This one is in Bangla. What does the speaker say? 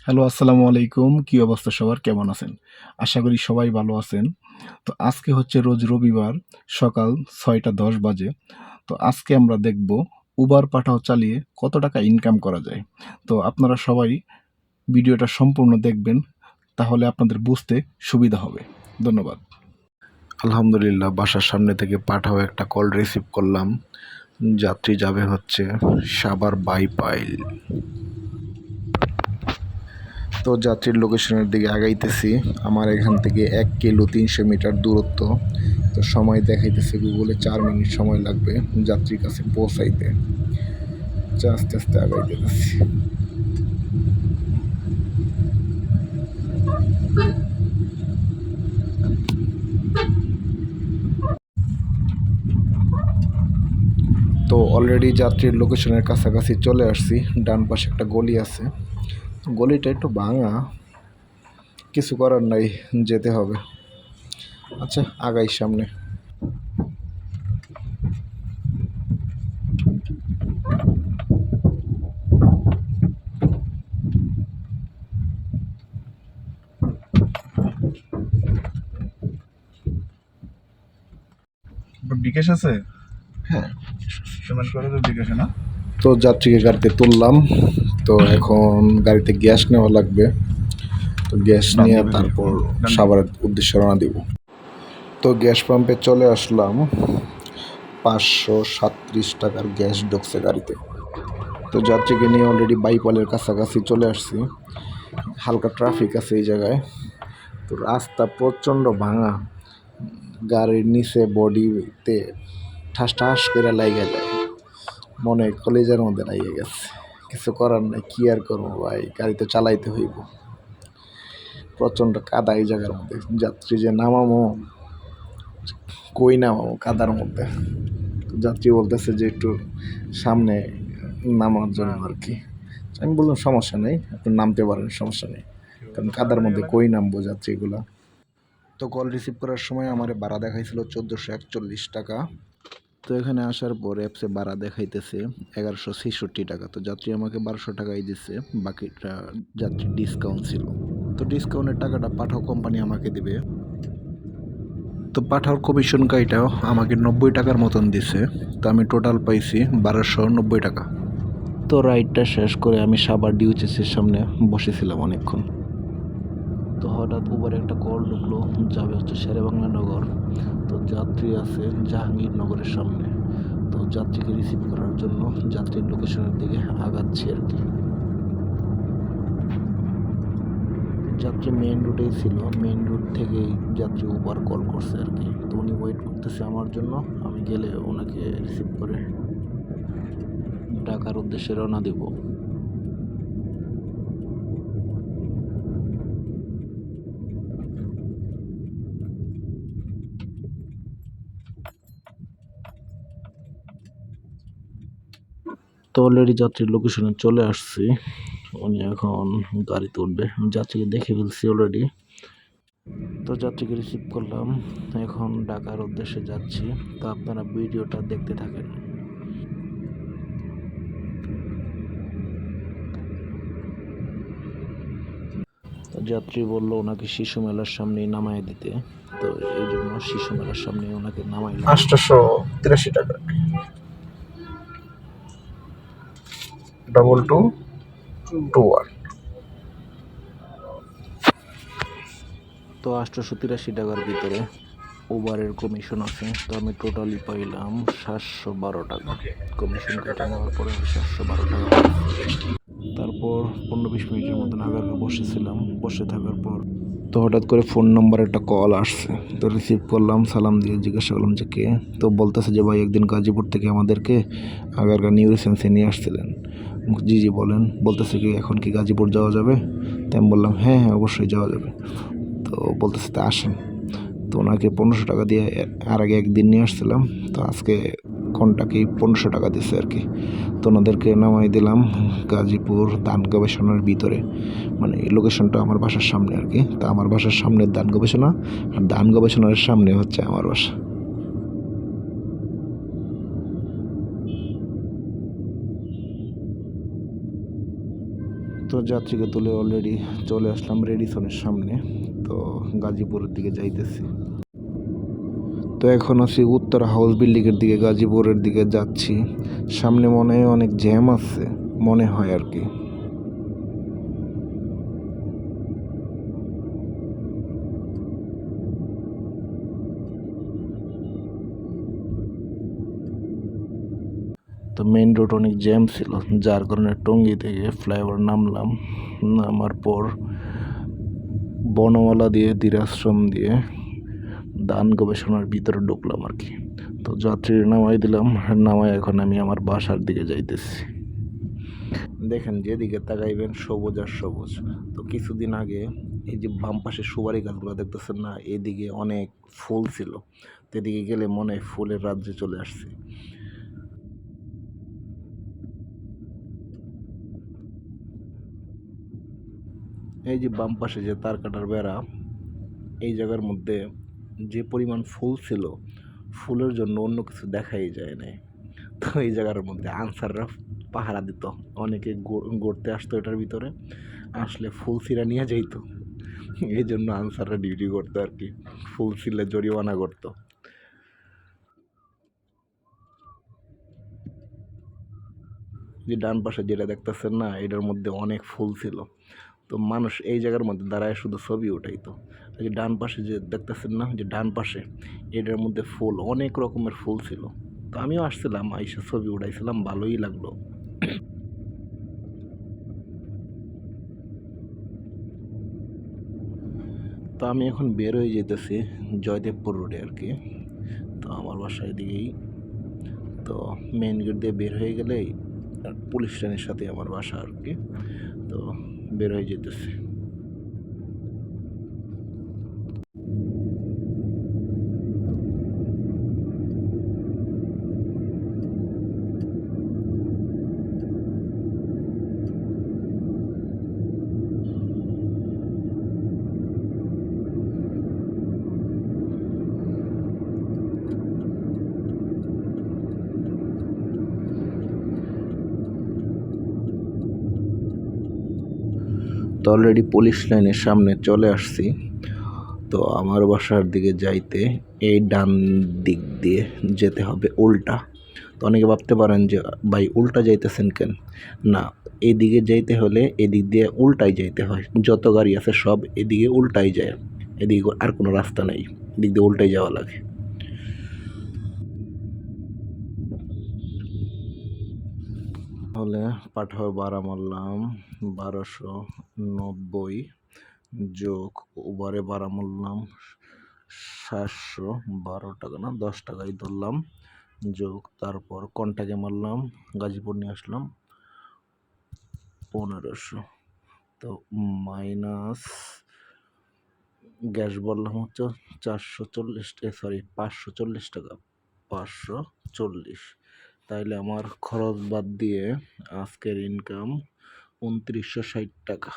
হ্যালো, আসসালামু আলাইকুম। কি অবস্থা সবার? কেমন আছেন? আশা করি সবাই ভালো আছেন। তো আজকে হচ্ছে রোজ রবিবার সকাল ৬:১০ বাজে। তো আজকে আমরা দেখব উবার পাঠাও চালিয়ে কত টাকা ইনকাম করা যায়। তো আপনারা সবাই ভিডিওটা সম্পূর্ণ দেখবেন, তাহলে আপনাদের বুঝতে সুবিধা হবে। ধন্যবাদ। আলহামদুলিল্লাহ, বাসার সামনে থেকে পাঠাও একটা কল রিসিভ করলাম। যাত্রী যাবে হচ্ছে সাভার বাইপাইল। তো যাত্রীর লোকেশনের দিকে আগাইতেছি। আমার এখান থেকে 1 কিলো 300 মিটার দূরত্ব। তো সময় দেখাইতেছে গুগলে 4 মিনিট সময় লাগবে যাত্রীর কাছে পৌঁছাইতে। আস্তে আস্তে আগাইতেছি। তো অলরেডি যাত্রীর লোকেশনের কাছাকাছি চলে আসছি। ডান পাশে একটা গলি আছে, গলিটা একটু ভাঙা, কিছু করার নাই, যেতে হবে। আচ্ছা, আগাই সামনে। বিকাশ আছে? হ্যাঁ, পেমেন্ট করে তো বিকাশে না? তো যাত্রীকে গাড়িতে তুললাম। তো এখন গাড়িতে গ্যাস নেওয়া লাগবে। তো গ্যাস ডান নিয়ে দিকে তারপর ডান দিকে। সাভারের উদ্দেশ্যে রওনা দিব। তো গ্যাস পাম্পে চলে আসলাম। 537 টাকার গ্যাস ঢুকছে গাড়িতে। তো যাত্রীকে নিয়ে অলরেডি বাইপালের কাছাকাছি চলে আসছি। হালকা ট্রাফিক আছে এই জায়গায়। তো রাস্তা প্রচণ্ড ভাঙা, গাড়ির নিচে বডিতে ঠাস ঠাস করে লাইগা যায়, মনে হয় কলেজের মধ্যে লাইগে গেছে। কিছু করার নাই, কি আর করবো ভাই, গাড়ি তো চালাইতে হইব। প্রচণ্ড কাদা এই জায়গার মধ্যে, যাত্রী যে নামামো, কই নামাবো কাদার মধ্যে। যাত্রী বলতেছে যে একটু সামনে নামার জন্য আর কি। আমি বললাম সমস্যা নেই, আপনি নামতে পারেন, সমস্যা নেই, কারণ কাদার মধ্যে কই নামবো যাত্রীগুলা। তো কল রিসিভ করার সময় আমার ভাড়া দেখাইছিল 1441 টাকা। তো এখানে আসার পর অ্যাপসে ভাড়া দেখাইতেছে 1166 টাকা। তো যাত্রী আমাকে 1200 টাকাই দিচ্ছে, বাকিটা যাত্রীর ডিসকাউন্ট ছিল। তো ডিসকাউন্টের টাকাটা পাঠাও কোম্পানি আমাকে দিবে। তো পাঠাওর কমিশন কাইটাও আমাকে 90 টাকার মতন দিছে। তো আমি টোটাল পাইছি 1290 টাকা। তো রাইডটা শেষ করে আমি সাভার ডিউচেসের সামনে বসেছিলাম অনেকক্ষণ। তো হঠাৎ উবার একটা কল ঢুকলো, যাবে হচ্ছে শেরেবাংলা নগর। তো যাত্রী আছে জাহাঙ্গীরনগরের সামনে। তো যাত্রীকে রিসিভ করার জন্য যাত্রীর লোকেশনের দিকে আগাচ্ছি আর কি। যাত্রী মেইন রুটেই ছিল, মেইন রুট থেকেই যাত্রী উবার কল করছে আর কি। তো উনি ওয়েট করতেছে আমার জন্য, আমি গেলে ওনাকে রিসিভ করে ঢাকার উদ্দেশ্যে রওনা দিব। তো অলরেডি যাত্রীর লোকেশনে চলে আসছি। উনি এখন গাড়িতে উঠবে, যাত্রীকে দেখে ফেলছি অলরেডি। তো যাত্রীকে রিসিভ করলাম, এখন ঢাকার উদ্দেশ্যে যাচ্ছি। তো আপনারা ভিডিওটা দেখতে থাকেন। তো যাত্রী বললো ওনাকে শিশু মেলার সামনেই নামায় দিতে। তো এই জন্য শিশু মেলার সামনে ওনাকে নামাইলাম। 883 টাকা। 2221। তো 883 টাকার ভিতরে উবারের কমিশন আছে। তো আমি টোটালি পাইলাম 712 টাকা। কমিশন কেটে নেওয়ার পরে আমি 712 টাকা পাইছি। তারপর 15-20 মিনিটের মতন আগার বসেছিলাম। বসে থাকার পর তো হঠাৎ করে ফোন নাম্বারে একটা কল আসছে। তো রিসিভ করলাম, সালাম দিয়ে জিজ্ঞাসা করলাম যে কে। তো বলতেছে যে ভাই একদিন গাজীপুর থেকে আমাদেরকে আগারগাঁ নিউ রিসেন্সে নিয়ে আসছিলেন। জি জি বলেন। বলতেছে কি এখন কি গাজীপুর যাওয়া যাবে? তাই আমি বললাম হ্যাঁ হ্যাঁ অবশ্যই যাওয়া যাবে। তো বলতেছে তা আসেন। তো ওনাকে 1500 টাকা দিয়ে আর আগে একদিন নিয়ে আসছিলাম। তো আজকে ঘন্টাকেই 1500 টাকা দিচ্ছে আর কি। তো ওনাদেরকে নামাই দিলাম গাজীপুর দান গবেষণার ভিতরে, মানে এই লোকেশনটা আমার বাসার সামনে আর কি। তা আমার বাসার সামনে দান গবেষণা, আর দান গবেষণার সামনে হচ্ছে আমার বাসা। তো যাত্রীকে তুলে অলরেডি চলে আসলাম রেডিসনের সামনে। তো গাজীপুরের দিকে যাইতেছি। তো এখন আছি উত্তর হাউস বিল্ডিংয়ের দিকে, গাজীপুরের দিকে যাচ্ছি। সামনে মনে হয় অনেক জ্যাম আছে, মনে হয় আর কি। তো মেইন রোড অনেক জ্যাম ছিল, যার কারণে টঙ্গী থেকে ফ্লাইওভার নামলাম। নামার পর বনমালা দিয়ে, দিরাশ্রম দিয়ে দান গবেষণার ভিতরে ঢুকলাম আর কি। তো যাত্রী নামাই দিলাম, নামাই এখন আমি আমার বাসার দিকে যাইতেছি। দেখেন যেদিকে তাকাইবেন সবুজ আর সবুজ। তো কিছুদিন আগে এই যে বাম পাশে সুপারি গাছগুলো দেখতেছেন না, এদিকে অনেক ফুল ছিল। তো এদিকে গেলে মনে হয় ফুলের রাজ্যে চলে আসছে। এই যে বাম পাশে যে তার কাটার বেড়া, এই জায়গার মধ্যে যে পরিমাণ ফুল ছিল, ফুলের জন্য অন্য কিছু দেখাই যায় না। তো এই জায়গার মধ্যে আনসাররা পাহারা দিত, অনেকে গড়তে আসতো এটার ভিতরে, আসলে ফুল ছিঁড়া নিয়ে যাইতো। এই জন্য আনসাররা ডিউটি করতো আর কি, ফুল ছিঁড়লে জরিমানা করতো। যে ডান পাশে যেটা দেখতেছেন না, এটার মধ্যে অনেক ফুল ছিল। তো মানুষ এই জায়গার মধ্যে দাঁড়ায় শুধু ছবি উঠাইতো। এই যে ডান পাশে যে দেখতেছেন না, যে ডান পাশে, এটার মধ্যে ফুল, অনেক রকমের ফুল ছিল। তো আমিও আসছিলাম, আইসা ছবি উঠাইছিলাম, ভালোই লাগলো। তো আমি এখন বের হয়ে যেতেছি জয়দেবপুর রোডে আর কি। তো আমার বাসা এদিকেই। তো মেন গেট দিয়ে বের হয়ে গেলেই পুলিশ স্টেশনের সাথে আমার বাসা আর কি। তো বের হয়ে যেতেছি। তো অলরেডি পুলিশ লাইনের সামনে চলে আসছি। তো আমার বাসার দিকে যাইতে এই ডান দিক দিয়ে যেতে হবে উল্টা। তো অনেকে ভাবতে পারেন যে ভাই উল্টা যাইতেছেন কেন? না, এদিকে যাইতে হলে এদিক দিয়ে উল্টাই যাইতে হয়। যত গাড়ি আছে সব এদিকে উল্টাই যায়, এদিকে আর কোনো রাস্তা নেই, এদিক দিয়ে উল্টাই যাওয়া লাগে। তাহলে পাঠাও ভাড়া মারলাম 1290, যোগ ওভারে ভাড়া মারলাম 712 টাকা, না 10 টাকাই ধরলাম, যোগ তারপর কন্টাকে মারলাম, গাজীপুর নিয়ে আসলাম 1500। তো মাইনাস গ্যাস বললাম হচ্ছে 440, সরি 540 টাকা, 540। তাইলে আমার খরচ বাদ দিয়ে আজকের ইনকাম 2960 টাকা।